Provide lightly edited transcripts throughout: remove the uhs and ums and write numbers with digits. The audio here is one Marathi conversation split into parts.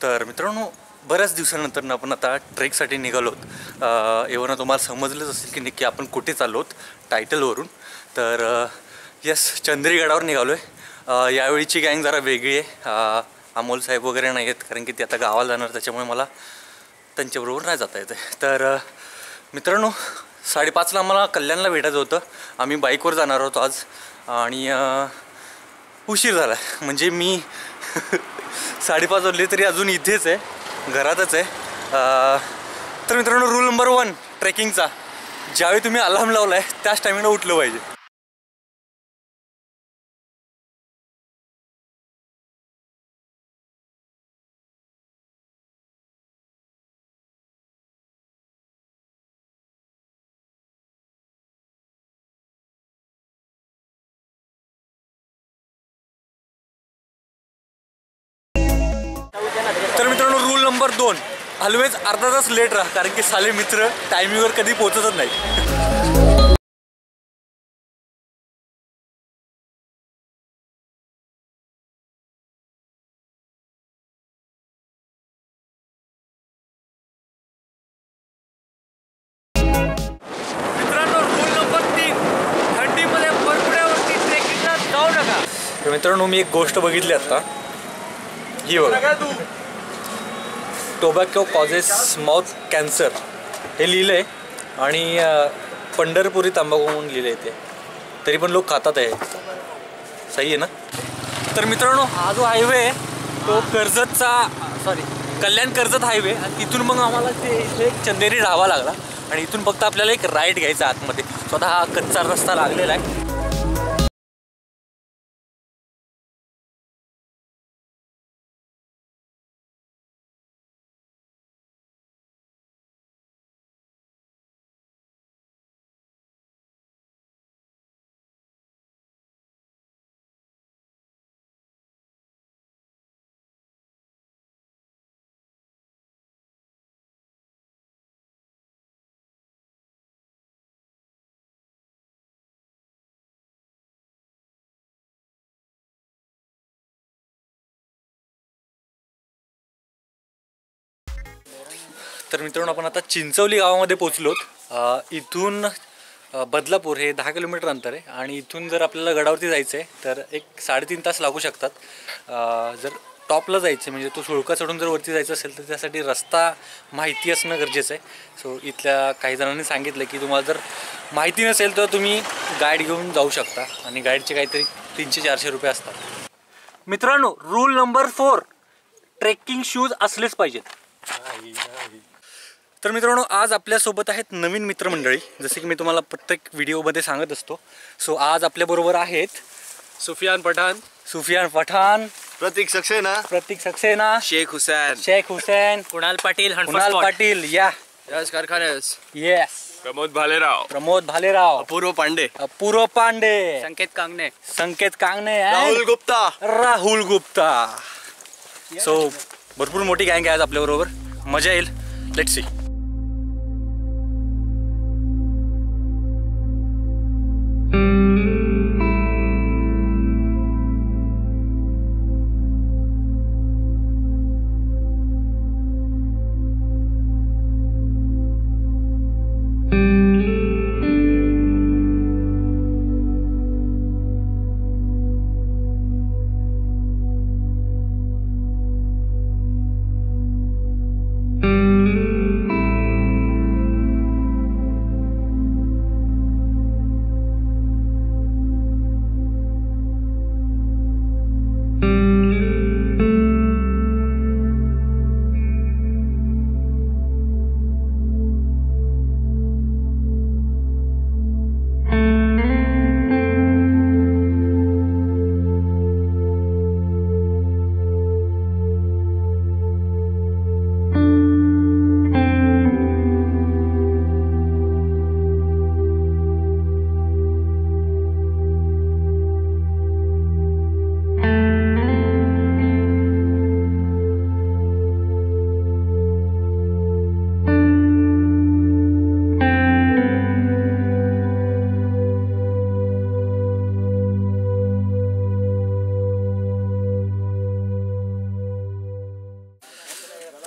तर मित्रांनो, बऱ्याच दिवसानंतर आपण आता ट्रेकसाठी निघालोत. एवढं तुम्हाला समजलंच असेल की नक्की आपण कुठे चाललोत टायटलवरून. तर यस, चंद्रीगडावर निघालो आहे. यावेळीची गँग जरा वेगळी आहे. अमोल साहेब वगैरे नाही आहेत, कारण की ते आता गावाला जाणार, त्याच्यामुळे मला त्यांच्याबरोबर नाही जाता येते. तर मित्रांनो, 5:30ला आम्हाला कल्याणला भेटायचं होतं. आम्ही बाईकवर जाणार आहोत आज आणि उशीर झाला. म्हणजे मी 5:30 वाजले तरी अजून इथेच आहे, घरातच आहे. तर मित्रांनो, रूल नंबर 1 ट्रेकिंगचा, ज्यावेळी तुम्ही अलार्म लावला आहे त्याच टायमिंगला उठलं पाहिजे. तर मित्रांनो, रूल नंबर 2, ऑलवेज अर्धा तास लेट राहा, कारण की साले मित्र टायमिंगवर कधी पोहोचतच नाही. मित्रांनो, रूल नंबर 3, थंडीमध्ये बर्फावरती ट्रेकिंगला जाऊ नका. तर मित्रांनो, मी एक गोष्ट बघितली आता, ही बघा, टोबॅको कॉजेस माउथ कॅन्सर हे लिहिलं आहे आणि पंढरपुरी तंबाखू म्हणून लिहिलं आहे. ते तरी पण लोक खातात आहे. सही आहे ना? तर मित्रांनो, हा जो हायवे आहे तो कल्याण कर्जत हायवे, आणि तिथून मग आम्हाला ते इथे चंदेरी ढाबा लागला आणि इथून फक्त आपल्याला एक राईड घ्यायचा आतमध्ये. स्वतः हा कच्चा रस्ता लागलेला आहे. तर मित्रांनो, आपण आता चिंचवली गावामध्ये पोचलोत. इथून बदलापूर हे 10 किलोमीटर अंतर आहे आणि इथून जर आपल्याला गडावरती जायचं आहे तर एक 3.5 तास लागू शकतात. जर टॉपला जायचं म्हणजे तो सुळका चढून जर वरती जायचं असेल तर त्यासाठी रस्ता माहिती असणं गरजेचं आहे. सो इथल्या काही जणांनी सांगितलं की तुम्हाला जर माहिती नसेल तर तुम्ही गाईड घेऊन जाऊ शकता आणि गाईडचे काहीतरी 300-400 रुपये असतात. मित्रांनो, रूल नंबर 4, ट्रेकिंग शूज असलेच पाहिजेत. तर मित्रांनो, आज आपल्यासोबत आहेत नवीन मित्रमंडळी, जसे की मी तुम्हाला प्रत्येक व्हिडिओमध्ये सांगत असतो. सो आज आपल्याबरोबर आहेत सुफियान पठाण, प्रतीक सक्सेना, शेख हुसैन, कुणाल पाटील, या यश कारखानेस, येस, प्रमोद भालेराव, अपूर्व पांडे, संकेत कांगणे, राहुल गुप्ता. सो भरपूर मोठी गँग आहे आज आपल्याबरोबर, मजा येईल. Let's see.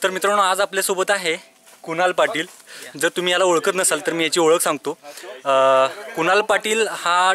तर मित्रांनो आज आपल्यासोबत आहे कुणाल पाटील. जर तुम्ही याला ओळखत नसाल तर मी याची ओळख सांगतो. कुणाल पाटील हा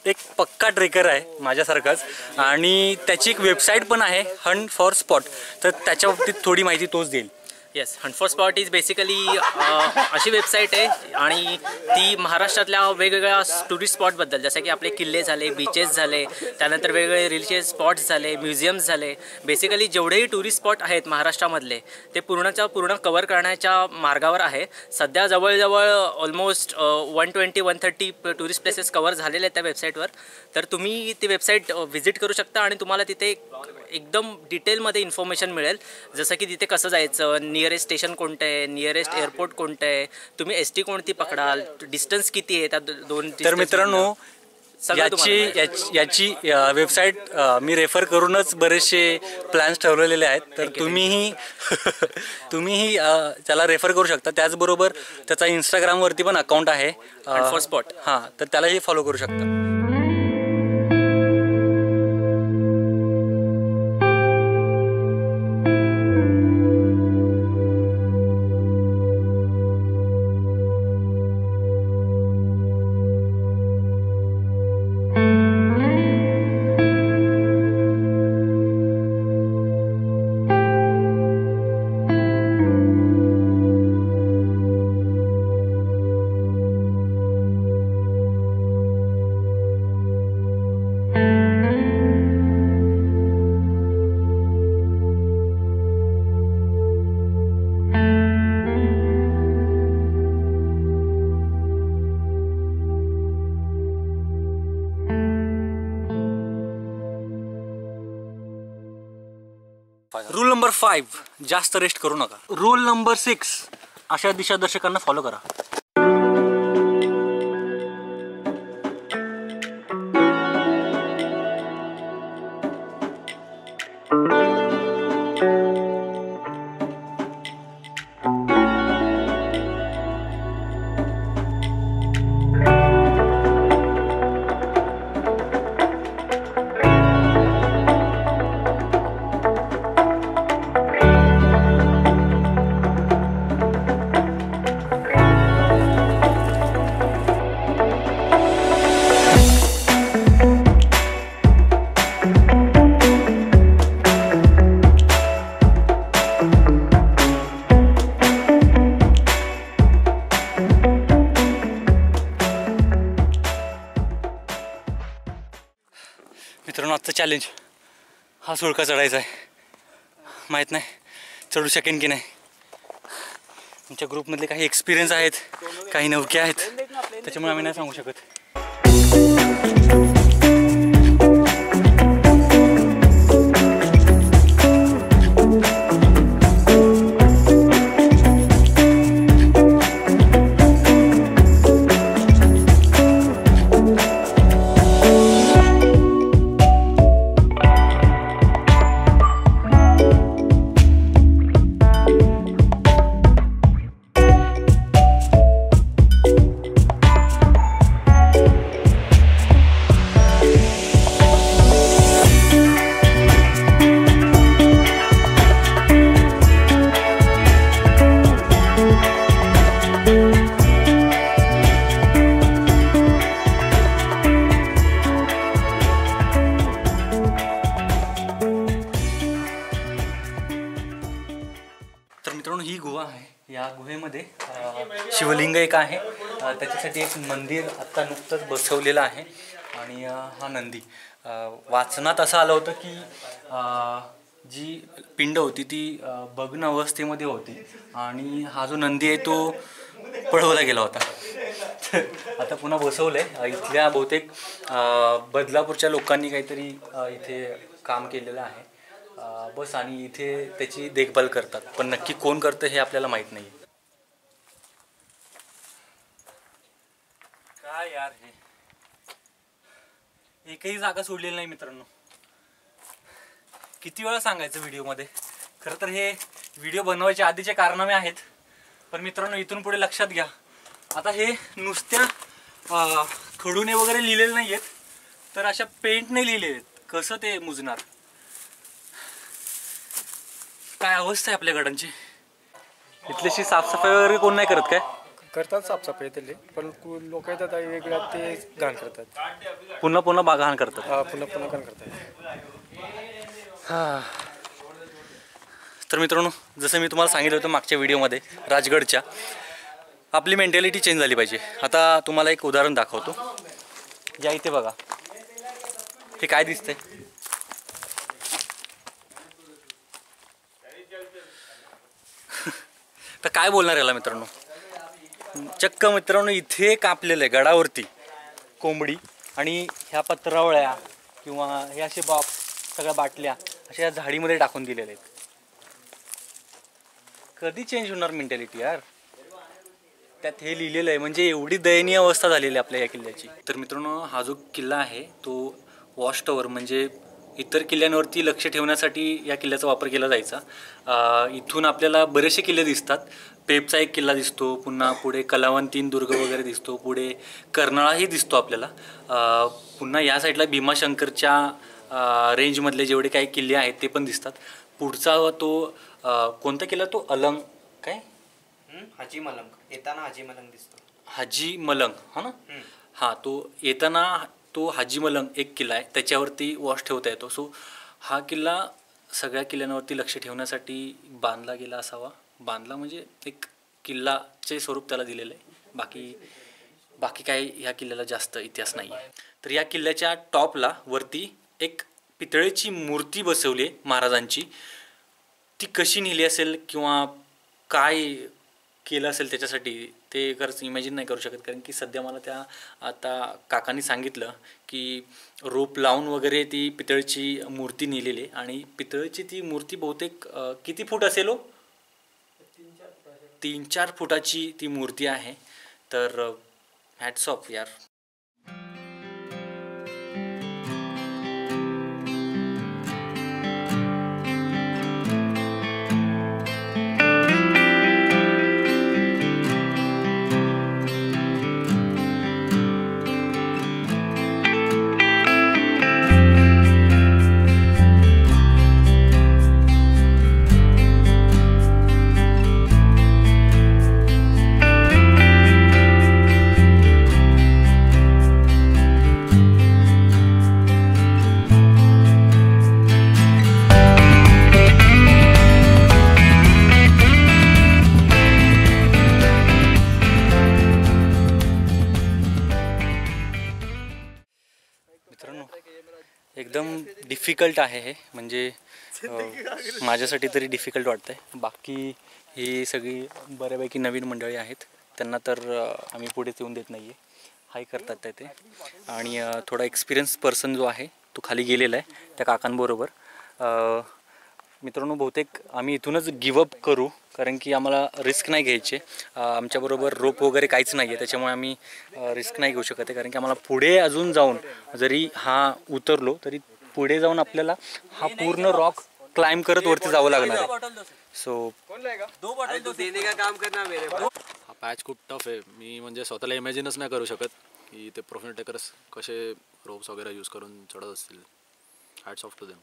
एक पक्का ट्रेकर आहे माझ्यासारखाच आणि त्याची एक वेबसाईट पण आहे हंट फॉर स्पॉट. तर त्याच्या बाबतीत थोडी माहिती तोच देईल. Yes, Hunt for spot is basically अशी वेबसाईट आहे आणि ती महाराष्ट्रातल्या वेगवेगळ्या टुरिस्ट स्पॉटबद्दल, जसं की आपले किल्ले झाले, बीचेस झाले, त्यानंतर वेगवेगळे रिलिजियस स्पॉट्स झाले, म्युझियम्स झाले, बेसिकली जेवढेही टुरिस्ट स्पॉट आहेत महाराष्ट्रामधले ते पूर्ण कव्हर करण्याच्या मार्गावर आहे. सध्या जवळजवळ ऑलमोस्ट 120-130 टुरिस्ट प्लेसेस कव्हर झालेले आहेत त्या वेबसाईटवर. तर तुम्ही ती वेबसाईट व्हिजिट करू शकता आणि तुम्हाला तिथे एकदम डिटेलमध्ये इन्फॉर्मेशन मिळेल, जसं की तिथे कसं जायचं, नियरेस्ट स्टेशन कोणतं आहे, नियरेस्ट एअरपोर्ट कोणतं आहे, तुम्ही एसटी कोणती पकडाल, डिस्टन्स किती आहे त्या दोन. तर मित्रांनो याची वेबसाईट मी रेफर करूनच बरेचसे प्लॅन्स ठरवलेले आहेत. तर तुम्हीही त्याला रेफर करू शकता. त्याचबरोबर त्याचा इंस्टाग्रामवरती पण अकाउंट आहे हंट फॉर स्पॉट. हां, तर त्यालाही फॉलो करू शकता. रूल नंबर 5, जास्त रेस्ट करू नका. रूल नंबर 6, अशा दिशादर्शकांना फॉलो करा. मित्रांनो आजचं चॅलेंज हा सुळका चढायचा आहे. माहीत नाही चढू शकेन की नाही. आमच्या ग्रुपमधले काही एक्सपिरियन्स आहेत, काही नवके आहेत, त्याच्यामुळे आम्ही नाही सांगू शकत. ही गुहा आहे. या गुहेमध्ये शिवलिंग एक आहे. त्याच्यासाठी एक मंदिर आत्ता नुकतंच बसवलेलं आहे. आणि हा नंदी वाचनात असं आलं होतं की जी पिंड होती ती भग्न अवस्थेमध्ये होती आणि हा जो नंदी आहे तो पळवला गेला होता. आता पुन्हा बसवलंय. इथल्या बहुतेक बदलापूरच्या लोकांनी काहीतरी इथे काम केलेलं आहे बस, आणि इथे त्याची देखभाल करतात. पण नक्की कोण करतं हे आपल्याला माहित नाही. काय यार, हे एकही जागा सोडलेली नाही मित्रांनो. किती वेळा सांगायचं व्हिडिओमध्ये. खरं तर हे व्हिडिओ बनवायच्या आधीचे कारनामे आहेत. पण मित्रांनो इथून पुढे लक्षात घ्या, आता हे नुसत्या खडूने वगैरे लिहिलेले नाही आहेत, तर अशा पेंटने लिहिलेले आहेत. कसं ते मुजणार. काय अवस्था आहे आपल्या गडांची. इथलीशी साफसफाई वगैरे कोण नाही करत काय? करतात साफसफाई त्याले, पण लोक येतात आणि वेगळ्या ते घाण करतात. पुन्हा पुन्हा बागान करतात. हा, पुन्हा पुन्हा घाण करतात. हां. तर मित्रांनो, जसं मी तुम्हाला सांगितलं होतं मागच्या व्हिडिओमध्ये राजगडच्या, आपली मेंटॅलिटी चेंज झाली पाहिजे. आता तुम्हाला एक उदाहरण दाखवतो. या इथे बघा, हे काय दिसतंय? तर काय बोलणार याला मित्रांनो. चक्क मित्रांनो इथे कापलेलं आहे गडावरती कोंबडी, आणि ह्या पत्रावळ्या किंवा हे असे बॉक्स, सगळ्या बाटल्या अशा या झाडीमध्ये टाकून दिलेले आहेत. कधी चेंज होणार मेंटॅलिटी यार? त्यात हे लिहिलेलं आहे, म्हणजे एवढी दयनीय अवस्था झालेली आहे आपल्या या किल्ल्याची. तर मित्रांनो, हा जो किल्ला आहे तो वॉच टॉवर, म्हणजे इतर किल्ल्यांवरती लक्ष ठेवण्यासाठी या किल्ल्याचा वापर केला जायचा. इथून आपल्याला बरेचसे किल्ले दिसतात. पेबचा एक किल्ला दिसतो, पुन्हा पुढे कलावंतीन दुर्ग वगैरे दिसतो, पुढे कर्नाळाही दिसतो आपल्याला. पुन्हा या साईडला भीमाशंकरच्या रेंजमधले जेवढे काही किल्ले आहेत ते पण दिसतात. पुढचा तो कोणता किल्ला? तो अलंग काय, हाजी मलंग. येताना हाजी मलंग दिसतो. हाजी मलंग, हा ना? हां, तो येताना तो हाजी मलंग एक किल्ला आहे, त्याच्यावरती वॉच ठेवता येतो. सो हा किल्ला सगळ्या किल्ल्यांवरती लक्ष ठेवण्यासाठी बांधला गेला असावा. बांधला म्हणजे एक किल्लाचे स्वरूप त्याला दिलेलं आहे. बाकी काही ह्या किल्ल्याला जास्त इतिहास नाही आहे. तर या किल्ल्याच्या टॉपला वरती एक पितळेची मूर्ती बसवली आहे महाराजांची. ती कशी नेली असेल किंवा काय केलं असेल त्याच्यासाठी ते खरंच इमॅजिन नाही करू शकत. कारण की सध्या मला त्या आता काकांनी सांगितलं की रोप लावून वगैरे ती पितळची मूर्ती नेलेली आहे. आणि पितळची ती मूर्ती बहुतेक किती फूट असेल हो? 3-4 फुटाची ती मूर्ती आहे. तर हॅट्स ऑफ यार. एकदम डिफिकल्ट आहे हे, म्हणजे माझ्यासाठी तरी डिफिकल्ट वाटतं आहे. बाकी ही सगळी बऱ्यापैकी नवीन मंडळी आहेत, त्यांना तर आम्ही पुढेच येऊन देत नाही आहे. हाय करतात ते. आणि थोडा एक्सपिरियन्स पर्सन जो आहे तो खाली गेलेला आहे त्या काकांबरोबर. मित्रांनो, बहुतेक आम्ही इथूनच गिवअप करू, कारण की आम्हाला रिस्क नाही घ्यायचे. आमच्याबरोबर रोप वगैरे काहीच नाही आहे, त्याच्यामुळे आम्ही रिस्क नाही घेऊ शकत आहे. कारण की आम्हाला पुढे अजून जाऊन जरी हा उतरलो तरी पुढे जाऊन आपल्याला हा पूर्ण रॉक क्लाइंब करत वरती जावं लागणार आहे. सो हा पॅच खूप टफ आहे. मी म्हणजे स्वतःला इमॅजिनच नाही करू शकत की ते प्रोफेशनल टेकर्स कसे रोप्स वगैरे यूज करून चढत असतील. Hats off to them.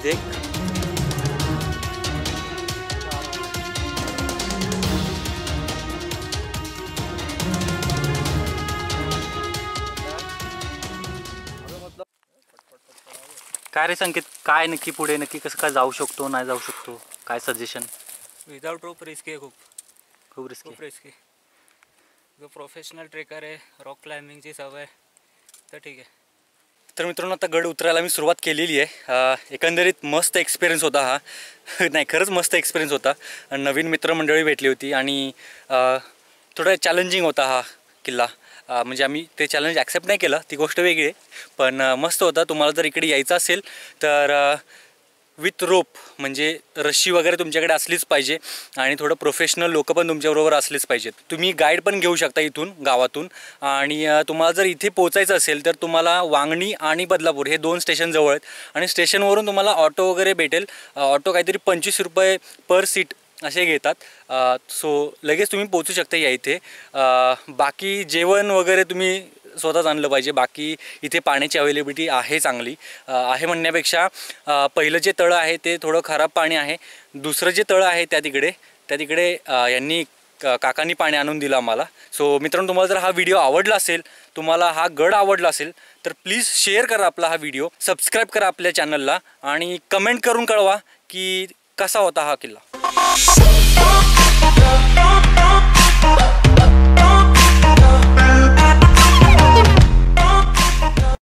देख काय रे संकेत, काय नक्की पुढे नक्की कसं काय जाऊ शकतो, नाही जाऊ शकतो, काय सजेशन? विदाउट रोप रिस्क आहे, खूप रिस्की. खूप रिस्की. जो प्रोफेशनल ट्रेकर आहे, रॉक क्लाइम्बिंगची सवय, तर ठीक आहे. तर मित्रांनो, आता गड उतरायला मी सुरुवात केलेली आहे. एकंदरीत मस्त एक्सपिरियन्स होता हा. नाही, खरंच मस्त एक्सपिरियन्स होता. नवीन मित्रमंडळी भेटली होती आणि थोडा चॅलेंजिंग होता हा किल्ला. म्हणजे आम्ही ते चॅलेंज ॲक्सेप्ट नाही केलं, ती गोष्ट वेगळी आहे, पण मस्त होता. तुम्हाला जर इकडे यायचं असेल तर विथ रोप म्हणजे रश्शी वगैरे तुमच्याकडे असलीच पाहिजे आणि थोडं प्रोफेशनल लोक पण तुमच्याबरोबर असलेच पाहिजेत. तुम्ही गाईड पण घेऊ शकता इथून गावातून. आणि तुम्हाला जर इथे पोचायचं असेल तर तुम्हाला वांगणी आणि बदलापूर हे 2 स्टेशन जवळ आहेत आणि स्टेशनवरून तुम्हाला ऑटो वगैरे भेटेल. ऑटो काहीतरी 25 रुपये पर सीट असे घेतात. सो लगेच तुम्ही पोचू शकता या इथे. बाकी जेवण वगैरे तुम्ही स्वतःच आणलं पाहिजे. बाकी इथे पाण्याची अवेलेबिलिटी आहे चांगली. आहे म्हणण्यापेक्षा पहिलं जे तळं आहे ते थोडं खराब पाणी आहे. दुसरं जे तळं आहे त्या तिकडे यांनी काकांनी पाणी आणून दिलं आम्हाला. सो मित्रांनो, तुम्हाला जर हा व्हिडिओ आवडला असेल, तुम्हाला हा गड आवडला असेल तर प्लीज शेअर करा आपला हा व्हिडिओ, सबस्क्राईब करा आपल्या चॅनलला आणि कमेंट करून कळवा की कसा होता हा किल्ला.